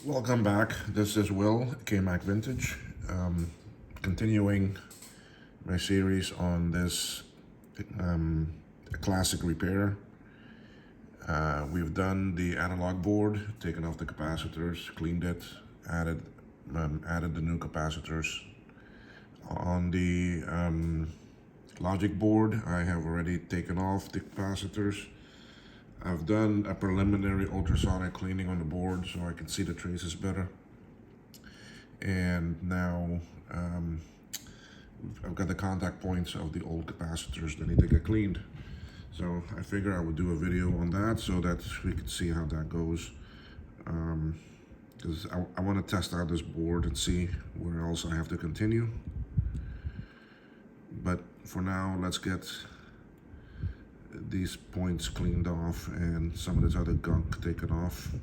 Welcome back. This is Will, K-Mac Vintage. Continuing my series on this classic repair. We've done the analog board, taken off the capacitors, cleaned it, added the new capacitors. On the logic board, I have already taken off the capacitors. I've done a preliminary ultrasonic cleaning on the board so I can see the traces better. And now I've got the contact points of the old capacitors that need to get cleaned. So I figure I would do a video on that so that we could see how that goes. Because I want to test out this board and see where else I have to continue. But for now, let's get these points cleaned off and some of this other gunk taken off.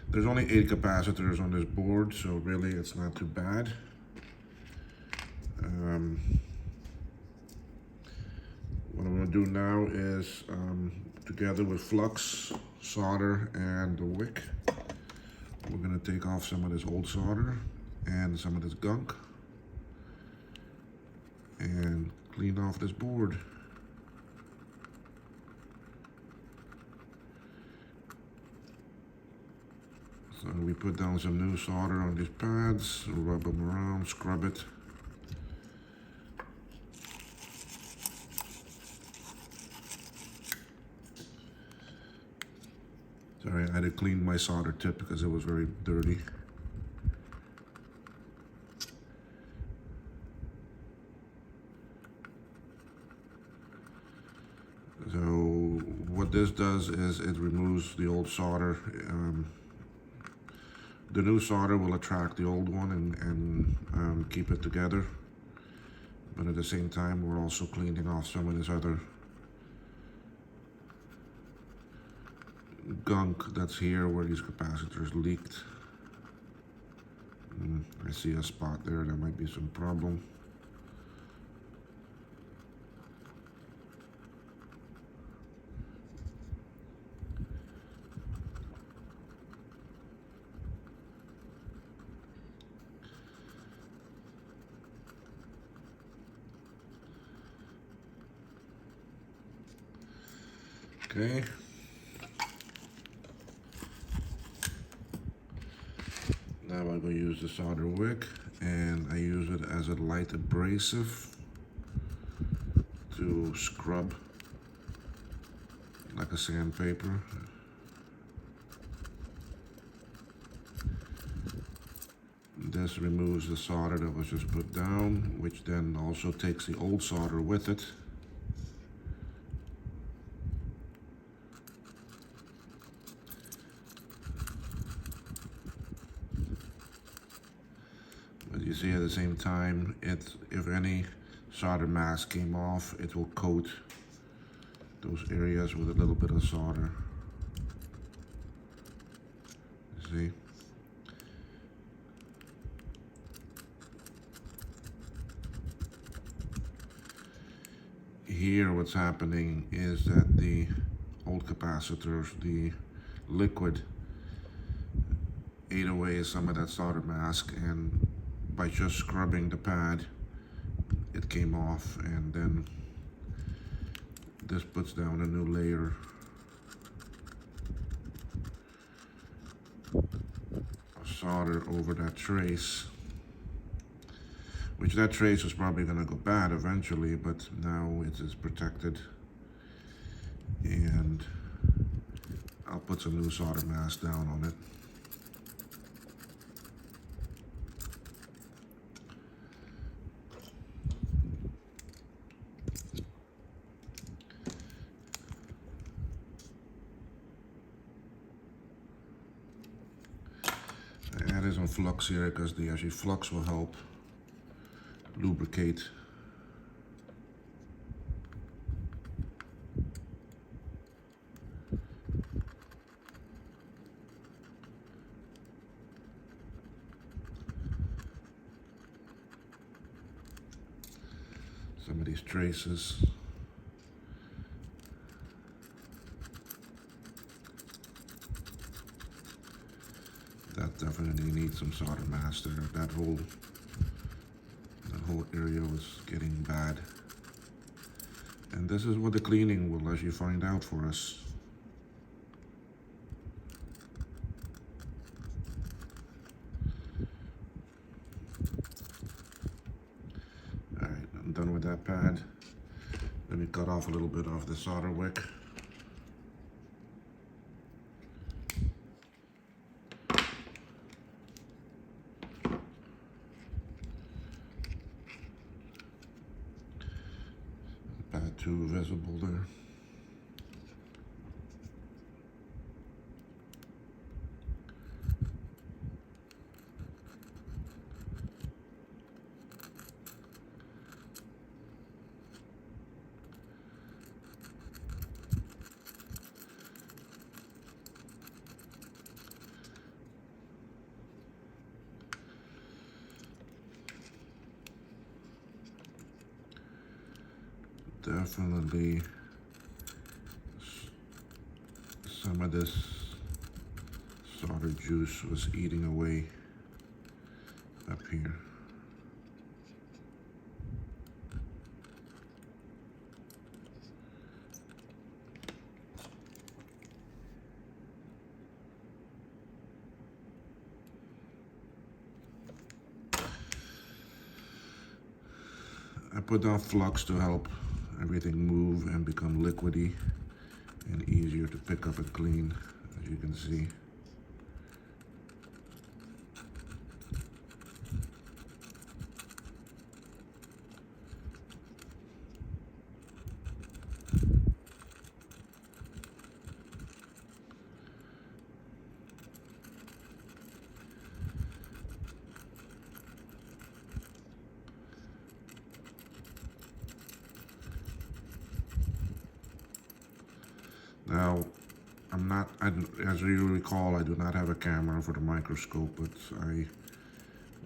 There's only 8 capacitors on this board, so really it's not too bad. What I'm going to do now is, together with flux, solder, and the wick, we're going to take off some of this old solder and some of this gunk and clean off this board. So we put down some new solder on these pads, rub them around, scrub it. Sorry, I had to clean my solder tip because it was very dirty. So what this does is it removes the old solder. The new solder will attract the old one and keep it together. But at the same time, we're also cleaning off some of this other gunk that's here where these capacitors leaked. I see a spot there, there might be some problem. Okay. Now I'm going to use the solder wick, and I use it as a light abrasive to scrub like a sandpaper. This removes the solder that was just put down, which then also takes the old solder with it. But you see at the same time, if any solder mask came off, it will coat those areas with a little bit of solder. You see? Here what's happening is that the old capacitors, the liquid, ate away some of that solder mask, and by just scrubbing the pad it came off, and then this puts down a new layer of solder over that trace, which that trace is probably going to go bad eventually, but now it is protected. And I'll put some new solder mask down on it. I added some flux here because actually flux will help lubricate. Some of these traces. That definitely needs some solder master. That whole area was getting bad. And this is what the cleaning will let you find out for us. Alright, I'm done with that pad. Let me cut off a little bit of the solder wick. Pad 2 visible there. Definitely some of this solder juice was eating away up here. I put down flux to help everything move and become liquidy and easier to pick up and clean, as you can see. Now, as you recall, I do not have a camera for the microscope, but I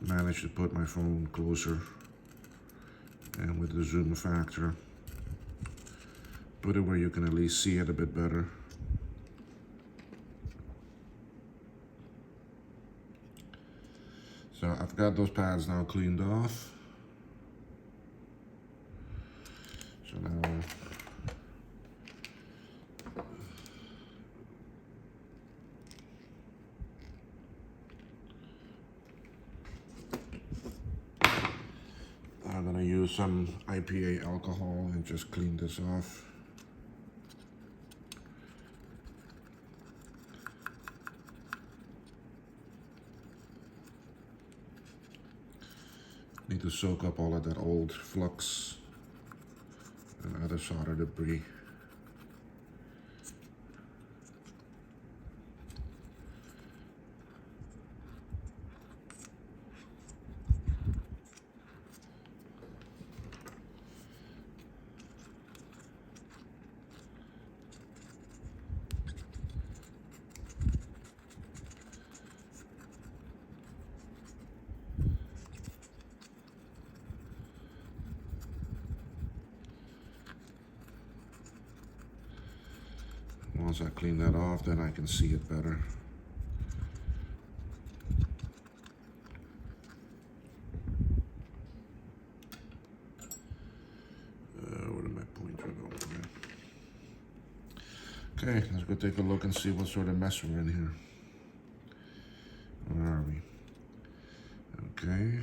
managed to put my phone closer, and with the zoom factor, put it where you can at least see it a bit better. So I've got those pads now cleaned off. So now I'm gonna use some IPA alcohol and just clean this off. Need to soak up all of that old flux and other solder debris. Once I clean that off, then I can see it better. Where did my pointer go? Okay, let's go take a look and see what sort of mess we're in here. Where are we? Okay.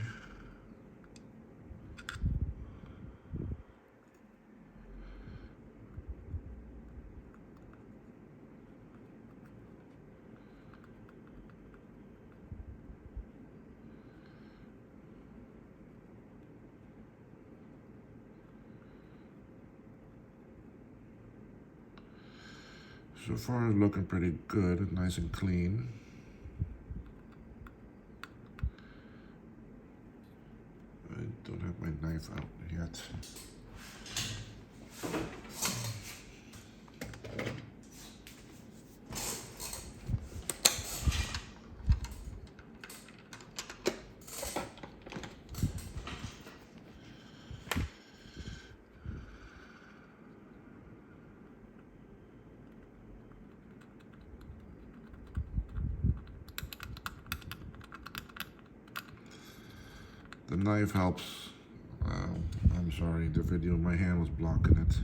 So far, it's looking pretty good, nice and clean. I don't have my knife out yet. The knife helps. I'm sorry, the video, my hand was blocking it.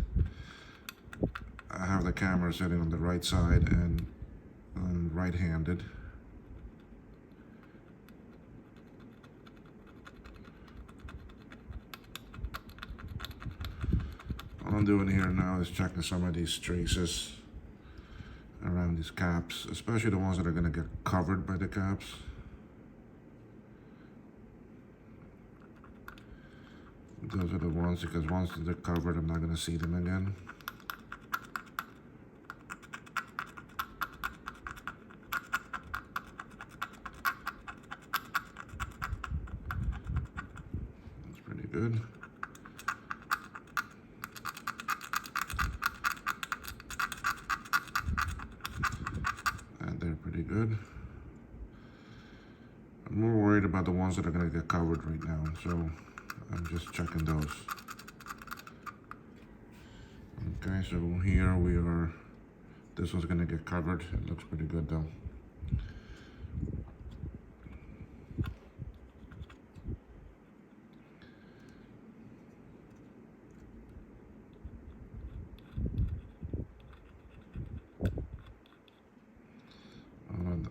I have the camera sitting on the right side and I'm right-handed. What I'm doing here now is checking some of these traces around these caps, especially the ones that are going to get covered by the caps. Those are the ones, because once they're covered, I'm not going to see them again. That's pretty good. And they're pretty good. I'm more worried about the ones that are going to get covered right now, so I'm just checking those. Okay, so here we are. This one's going to get covered. It looks pretty good though.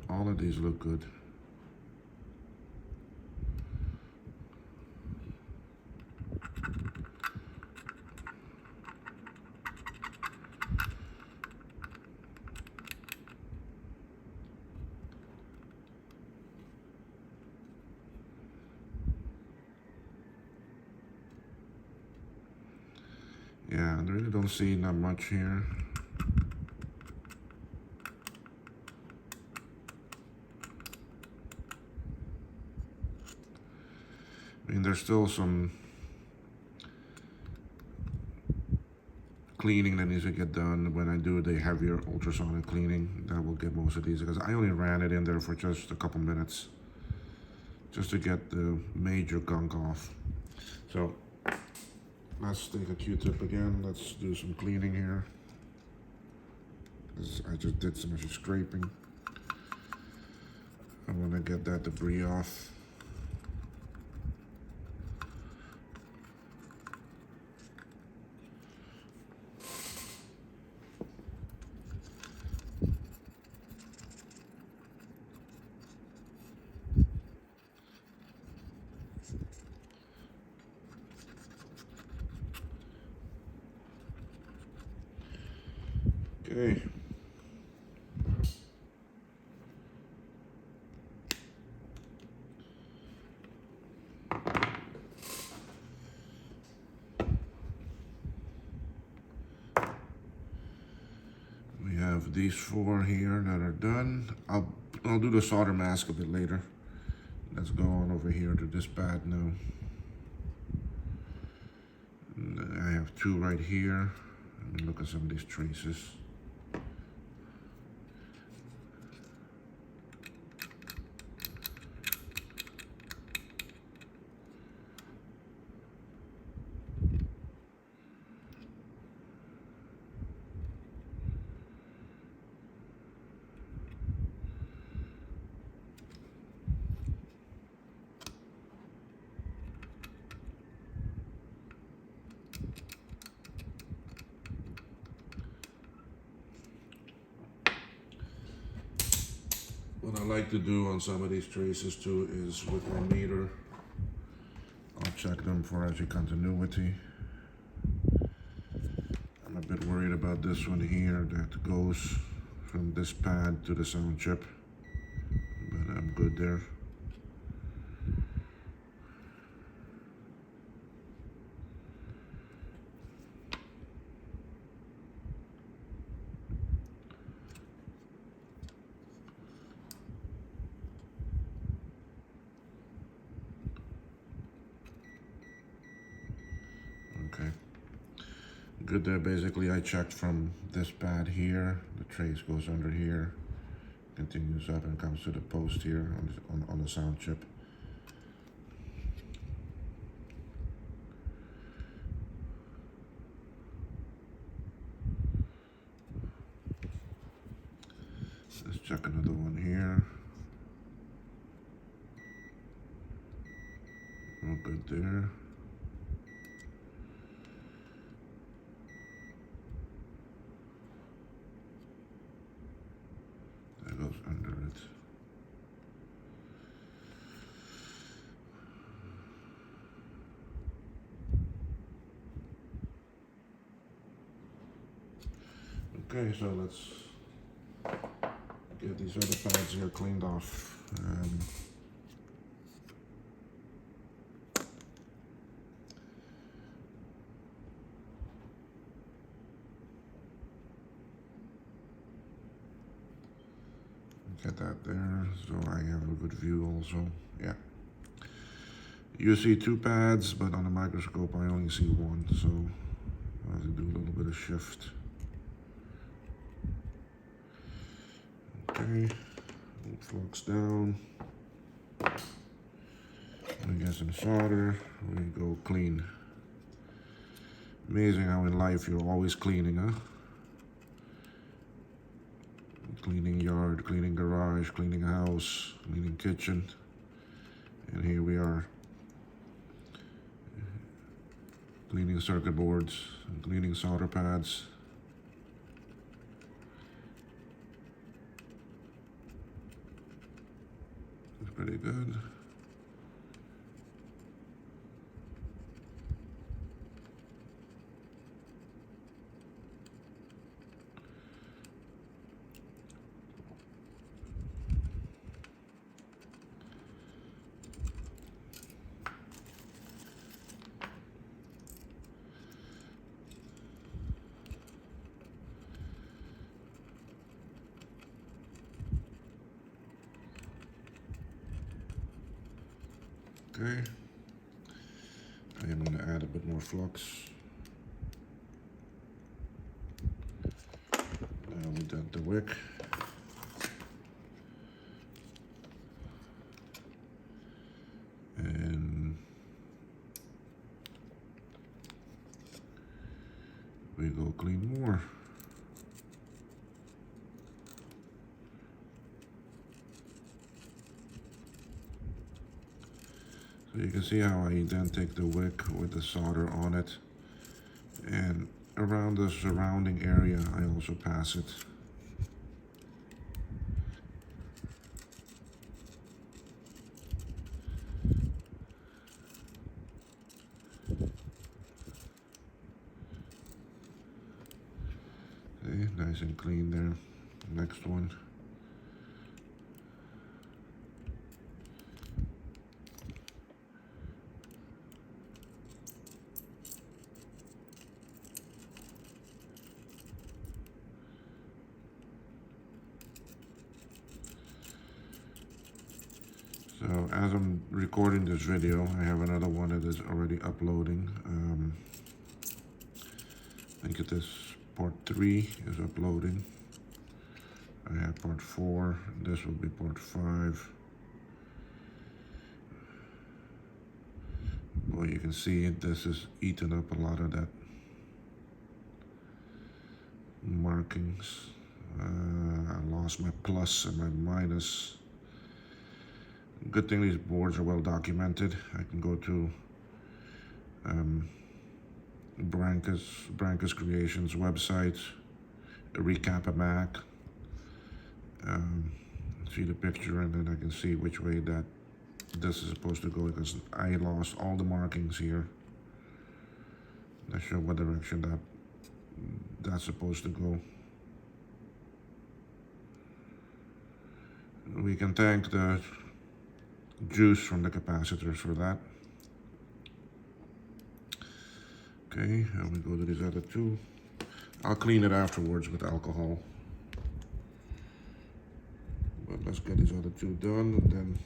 All of these look good. Yeah, I really don't see not much here. I mean, there's still some cleaning that needs to get done. When I do the heavier ultrasonic cleaning, that will get most of these, because I only ran it in there for just a couple minutes just to get the major gunk off. So let's take a Q-tip again. Let's do some cleaning here. I just did some scraping. I want to get that debris off. Okay. We have these 4 here that are done. I'll do the solder mask a bit later. Let's go on over here to this pad now. And I have 2 right here. Let me look at some of these traces. What I like to do on some of these traces too is with my meter, I'll check them for edge continuity. I'm a bit worried about this one here that goes from this pad to the sound chip, but I'm good there. Okay, good there. Basically I checked from this pad here, the trace goes under here, continues up and comes to the post here on the sound chip. Let's check another one here. good there. That goes under it. Okay, so let's get these other pads here cleaned off. Get that there, so I have a good view also. Yeah. You see two pads, but on the microscope I only see one, so I have to do a little bit of shift. Okay, flux down. We get some solder, we go clean. Amazing how in life you're always cleaning, huh? Cleaning yard, cleaning garage, cleaning house, cleaning kitchen. And here we are. Cleaning circuit boards, cleaning solder pads. It's pretty good. Okay, I am going to add a bit more flux. Now we got the wick. And we go clean more. So you can see how I then take the wick with the solder on it, and around the surrounding area I also pass it. Okay, nice and clean there. Next one. So as I'm recording this video, I have another one that is already uploading. I think it is part 3 is uploading. I have part 4, this will be part 5. Well, you can see this is eating up a lot of that markings. I lost my plus and my minus. Good thing these boards are well documented. I can go to Branca's Creations website, recap a Mac, see the picture, and then I can see which way that this is supposed to go, because I lost all the markings here. I show what direction that's supposed to go. We can thank the juice from the capacitors for that. Okay, and we go to these other two. I'll clean it afterwards with alcohol. But let's get these other two done, and then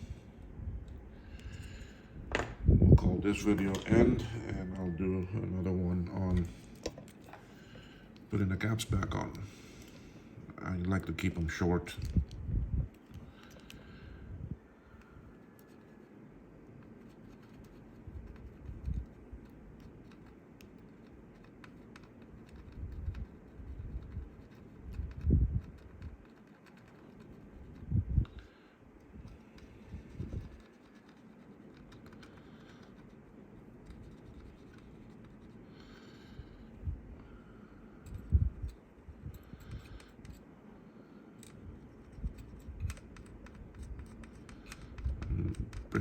we'll call this video end, and I'll do another one on putting the caps back on. I like to keep them short.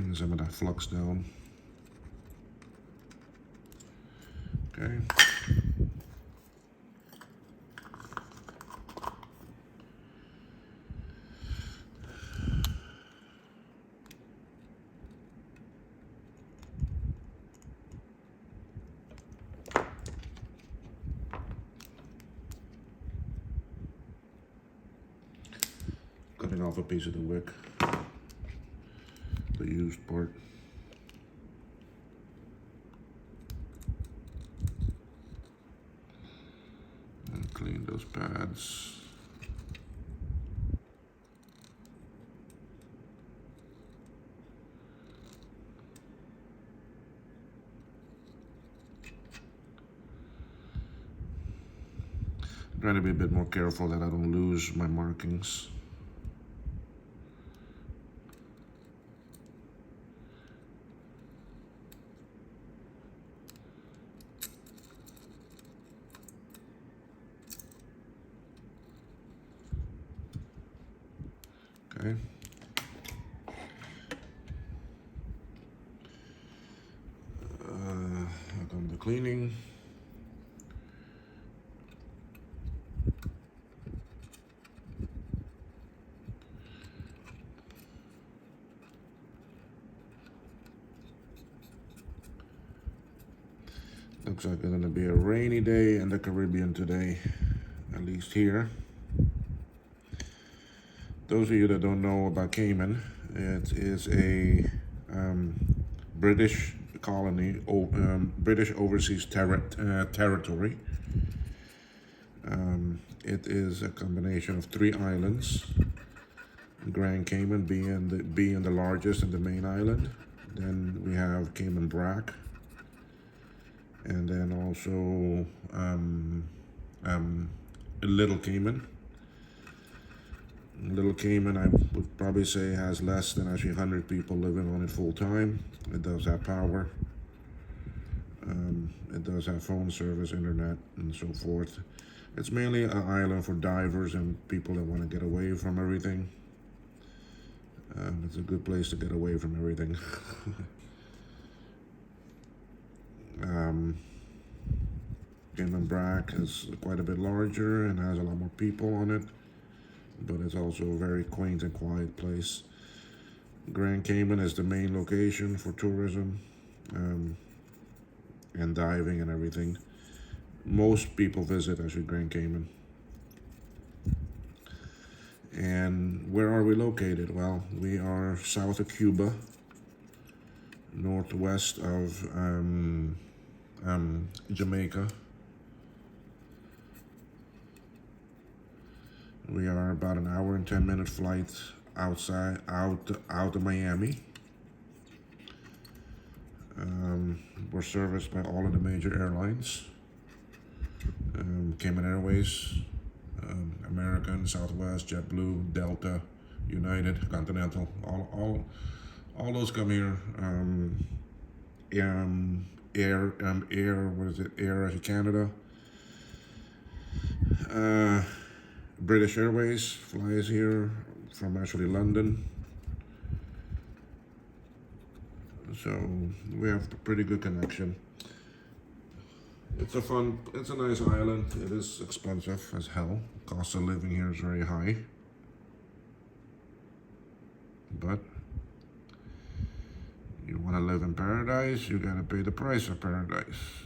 bring some of that flux down. Okay. Cutting off a piece of the wick, the used part. And clean those pads. I'm trying to be a bit more careful that I don't lose my markings. Okay. I've done the cleaning. Looks like it's gonna be a rainy day in the Caribbean today, at least here. Those of you that don't know about Cayman, it is a British colony, British overseas territory. It is a combination of 3 islands. Grand Cayman being the largest and the main island. Then we have Cayman Brac, and then also Little Cayman. Little Cayman, I would probably say, has less than actually 100 people living on it full time. It does have power. It does have phone service, internet, and so forth. It's mainly an island for divers and people that want to get away from everything. It's a good place to get away from everything. Cayman Brac is quite a bit larger and has a lot more people on it, but it's also a very quaint and quiet place. Grand Cayman is the main location for tourism and diving and everything. Most people visit actually Grand Cayman. And where are we located? Well, we are south of Cuba, northwest of Jamaica. We are about an hour and 10-minute flight out of Miami. We're serviced by all of the major airlines. Cayman Airways, American, Southwest, JetBlue, Delta, United, Continental, all those come here. Air Canada. British Airways flies here from actually London. So we have a pretty good connection. It's a nice island. It is expensive as hell. Cost of living here is very high. But you want to live in paradise, you gotta pay the price of paradise.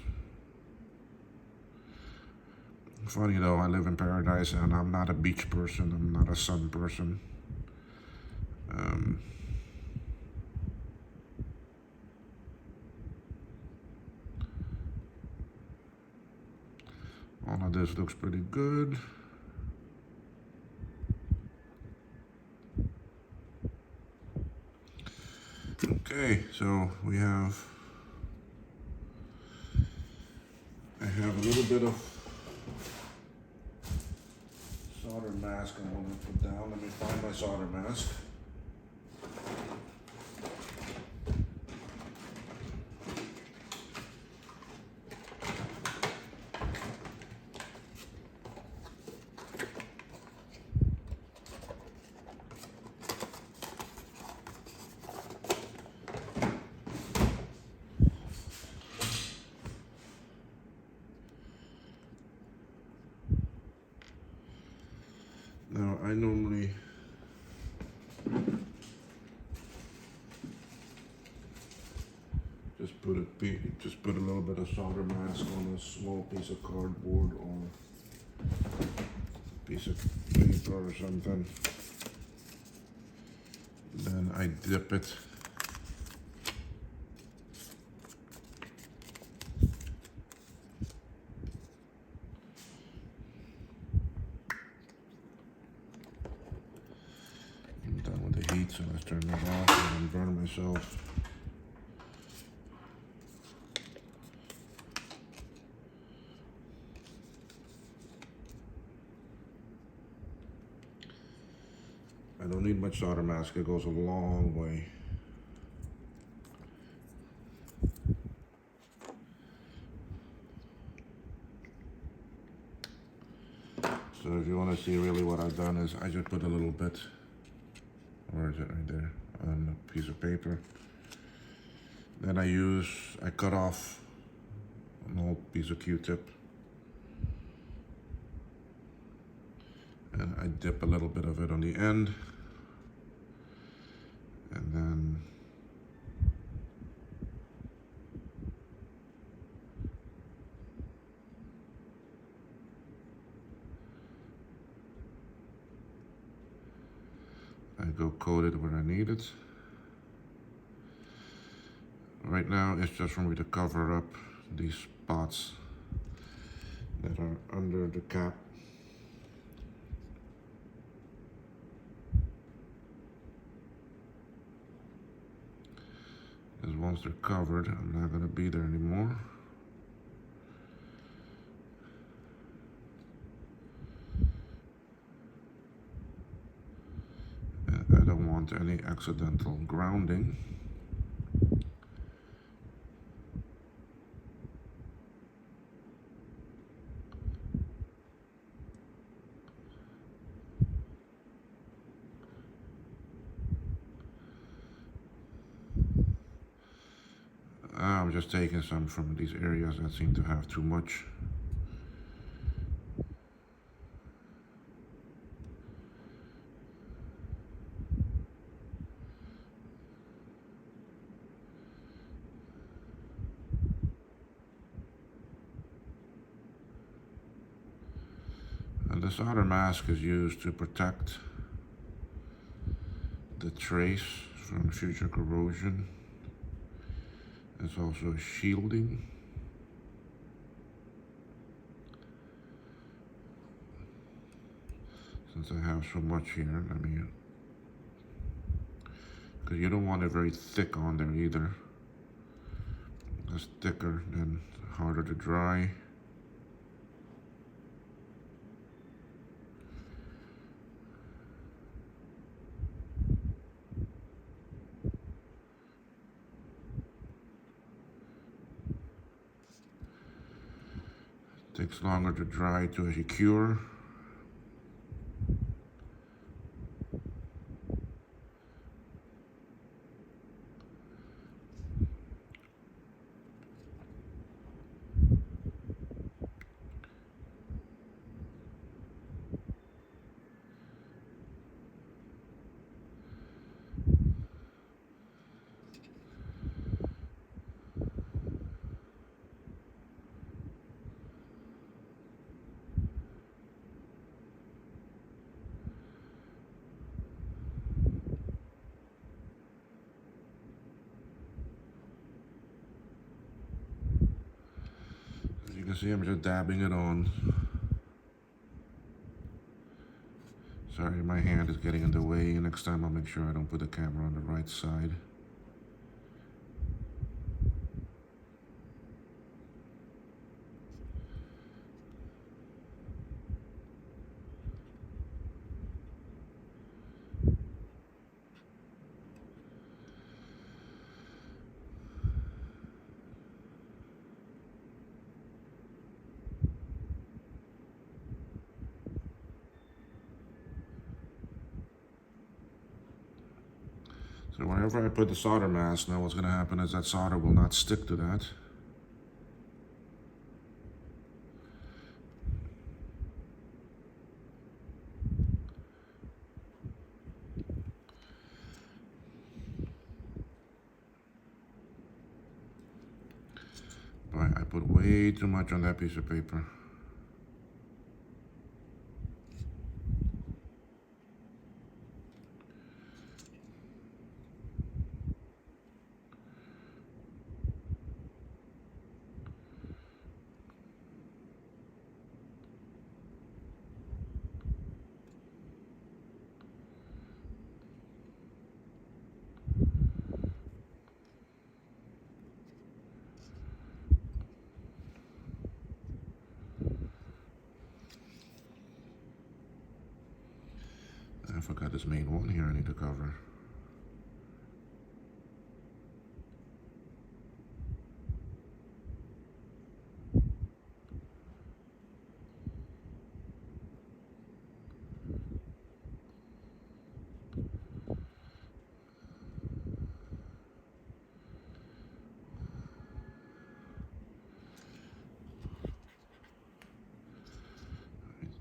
Funny though, I live in paradise and I'm not a beach person, I'm not a sun person. All of this looks pretty good. Okay, so I have a little bit of solder mask I want to put down. Let me find my solder mask. duty. Just put a little bit of solder mask on a small piece of cardboard or piece of paper or something. Then I dip it. I'm done with the heat, so let's turn that off and burn myself. I don't need much solder mask, it goes a long way. So if you want to see really what I've done is I just put a little bit, where is it, right there, on a piece of paper. Then I cut off an old piece of Q-tip. And I dip a little bit of it on the end. And then I go coat it where I need it. Right now it's just for me to cover up these spots that are under the cap. Because once they're covered, I'm not going to be there anymore. And I don't want any accidental grounding. I'm just taking some from these areas that seem to have too much. And the solder mask is used to protect the trace from future corrosion. It's also shielding. Since I have so much here, let me, because you don't want it very thick on there either. It's thicker, then harder to dry. Takes longer to dry to actually cure. You can see I'm just dabbing it on. Sorry, my hand is getting in the way. Next time I'll make sure I don't put the camera on the right side. So whenever I put the solder mask, now what's going to happen is that solder will not stick to that. put way too much on that piece of paper. I forgot this main one here I need to cover.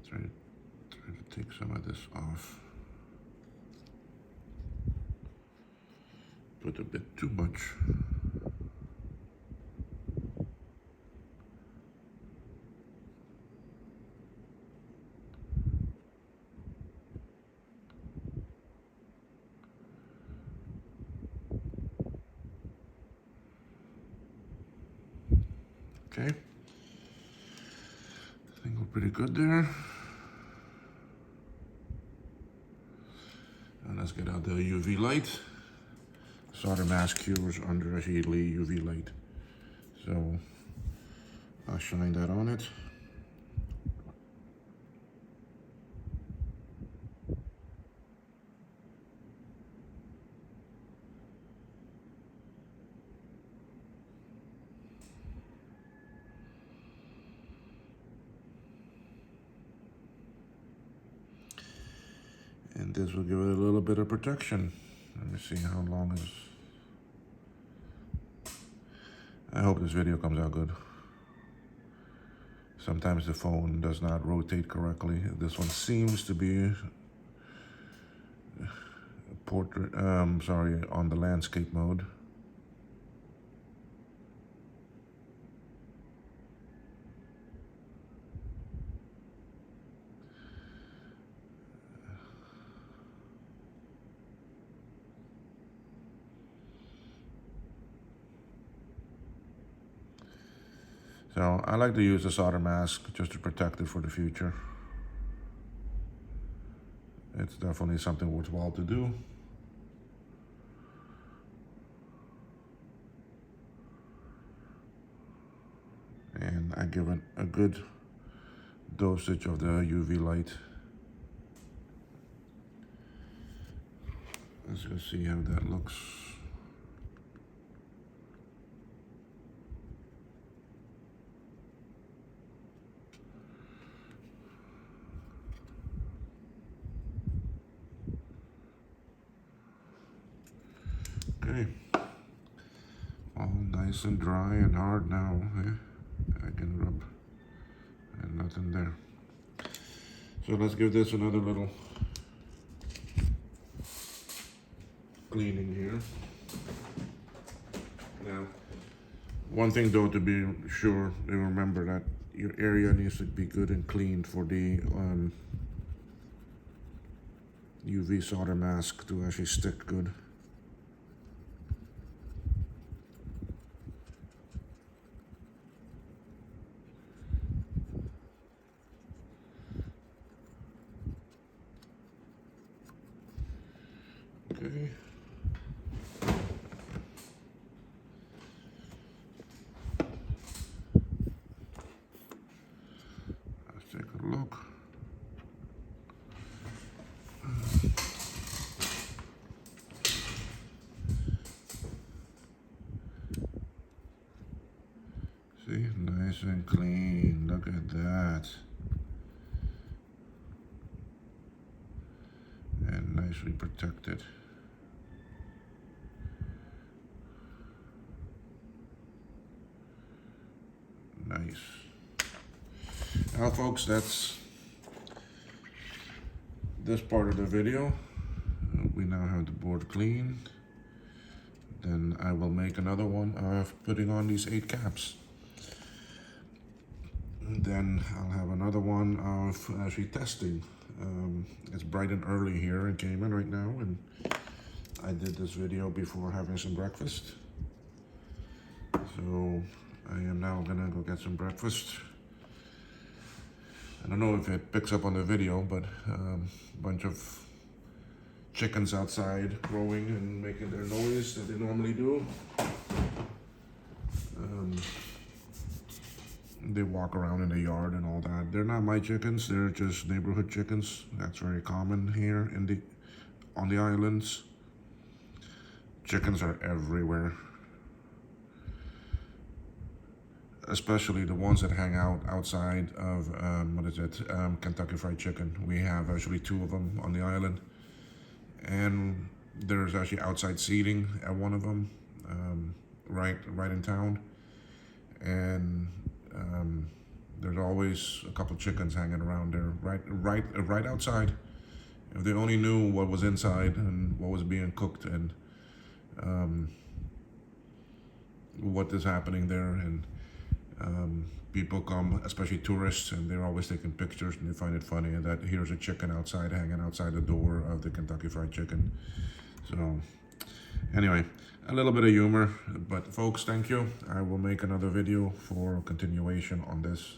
Try to take some of this off. Put a bit too much. Okay. I think we're pretty good there. And let's get out the UV light. Solder mask cures under a shadely UV light. So I'll shine that on it. And this will give it a little bit of protection. Let me see how long is. I hope this video comes out good. Sometimes the phone does not rotate correctly. This one seems to be portrait, on the landscape mode. So I like to use the solder mask just to protect it for the future. It's definitely something worthwhile to do. And I give it a good dosage of the UV light. Let's go see how that looks. Okay, all nice and dry and hard now. I can rub and nothing there. So let's give this another little cleaning here. Now, one thing though, to be sure and remember that your area needs to be good and clean for the UV solder mask to actually stick good. Okay. Let's take a look. See, nice and clean. Look at that. And nicely protected. Nice. Now folks, that's this part of the video. We now have the board clean. Then I will make another one of putting on these 8 caps. And then I'll have another one of actually testing. It's bright and early here in Cayman right now, and I did this video before having some breakfast. So I am now gonna go get some breakfast. I don't know if it picks up on the video, but a bunch of chickens outside growing and making their noise that they normally do. They walk around in the yard and all that. They're not my chickens, they're just neighborhood chickens. That's very common here on the islands. Chickens are everywhere, especially the ones that hang out outside of Kentucky Fried Chicken. We have actually 2 of them on the island, and there's actually outside seating at one of them, right in town, and there's always a couple chickens hanging around there, right outside. If they only knew what was inside and what was being cooked and what is happening there, and people come, especially tourists, and they're always taking pictures, and they find it funny that here's a chicken outside, hanging outside the door of the Kentucky Fried Chicken. So anyway, a little bit of humor, but folks, thank you. I will make another video for continuation on this.